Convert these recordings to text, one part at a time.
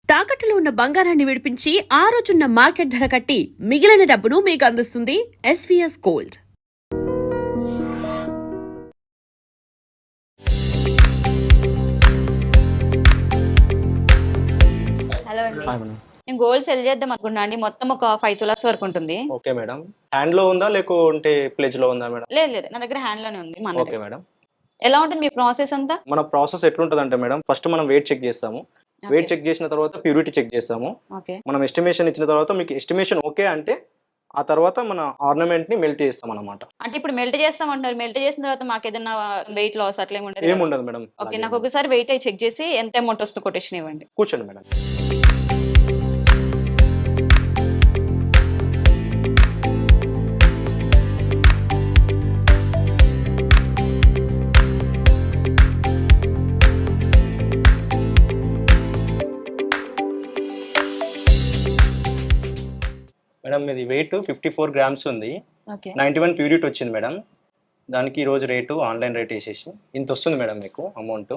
తాకట్టులో ఉన్న బంగారాన్ని విడిపించి ఆ రోజున్న మార్కెట్ ధర కట్టి మిగిలిన డబ్బును మీకు అందిస్తుంది SVS గోల్డ్. హలో అండి, నేను గోల్డ్ సెల్ చేద్దాం అనుకున్నా అండి. మొత్తం ఒక 5 తులాస్ వరకు ఉంటుంది. Okay madam. హ్యాండ్ లో ఉందా లేకుంటే ప్లేజ్ లో ఉందా మేడం? లేదు, నా దగ్గర హ్యాండ్ లోనే ఉంది. Okay madam. ఎలా ఉంటుంది మీ ప్రాసెస్ అంతా? మన ప్రాసెస్ ఎట్లుంటదంటే మేడం, ఫస్ట్ మనం వెయిట్ చెక్ చేస్తాము. వెయిట్ చెక్ చేసిన తర్వాత ప్యూరిటీ చెక్ చేస్తాము. ఓకే, మనం ఎస్టిమేషన్ ఇచ్చిన తర్వాత మీకు ఎస్టిమేషన్ ఓకే అంటే ఆ తర్వాత మన ఆర్నమెంట్ ని మెల్ట్ చేస్తాం అన్నమాట. అంటే ఇప్పుడు మెల్ట్ చేస్తాం అంటారు. మెల్ట్ చేసిన తర్వాత మాకు ఏదైనా వెయిట్ లాస్ అట్లా ఏముండదు? ఏముండదు మేడం. ఓకే, నాకు ఒకసారి వెయిట్ అయి చెక్ చేసి ఎంత అమౌంట్ వస్తుందో కొటేషన్ ఇవ్వండి. కూర్చోండి మేడం. మేడం ఇది వెయిట్ 54 గ్రామ్స్ ఉంది. ఓకే, 91 ప్యూరిటీ వచ్చింది మేడం. దానికి ఈరోజు రేటు ఆన్లైన్ రేట్ వేసేసి ఇంత వస్తుంది మేడం మీకు అమౌంట్.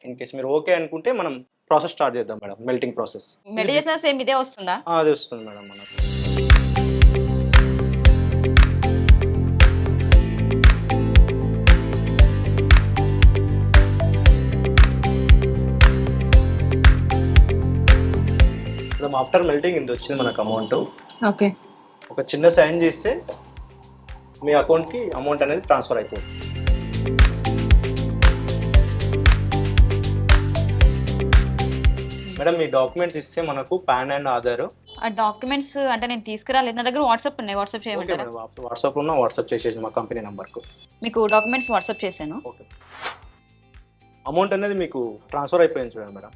ఇన్ కేస్ మీరు ఓకే అనుకుంటే మనం ప్రాసెస్ స్టార్ట్ చేద్దాం మేడం. మెల్టింగ్ ప్రాసెస్ మెల్ట్ చేసిన సేమ్ ఇదే వస్తుందా? అది వస్తుంది మేడం మనకు. మేడం ఆఫ్టర్ మెల్టింగ్ ఇంత వచ్చింది మనకు అమౌంట్. ఓకే, ఒక చిన్న సైన్ చేస్తే మీ అకౌంట్కి అమౌంట్ అనేది ట్రాన్స్ఫర్ అయిపోతుంది. మేడం మీ డాక్యుమెంట్స్ ఇస్తే మనకు పాన్ అండ్ ఆధార్. ఆ డాక్యుమెంట్స్ అంటే నేను తీసుకురాలేదు. నా దగ్గర వాట్సాప్ ఉన్నాయి, వాట్సాప్ చేయమంటారా? వాట్సాప్ ఉన్న వాట్సాప్ చేసేసి మా కంపెనీ నెంబర్కు మీకు డాక్యుమెంట్స్ వాట్సాప్ చేశాను. ఓకే. అమౌంట్ అనేది మీకు ట్రాన్స్ఫర్ అయిపోయింది చూడండి మేడం.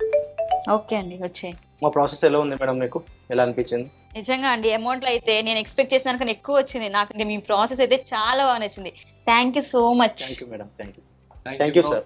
ఓకే అండి, వచ్చాయి. మా ప్రాసెస్ ఎలా ఉంది మేడం, మీకు ఎలా అనిపించింది? నిజంగా అండి, అమౌంట్లో అయితే నేను ఎక్స్పెక్ట్ చేసిన దానికన్నా ఎక్కువ వచ్చింది. నాకు మీ ప్రాసెస్ అయితే చాలా బాగా నచ్చింది. Thank you so much. Thank you madam. Thank you sir.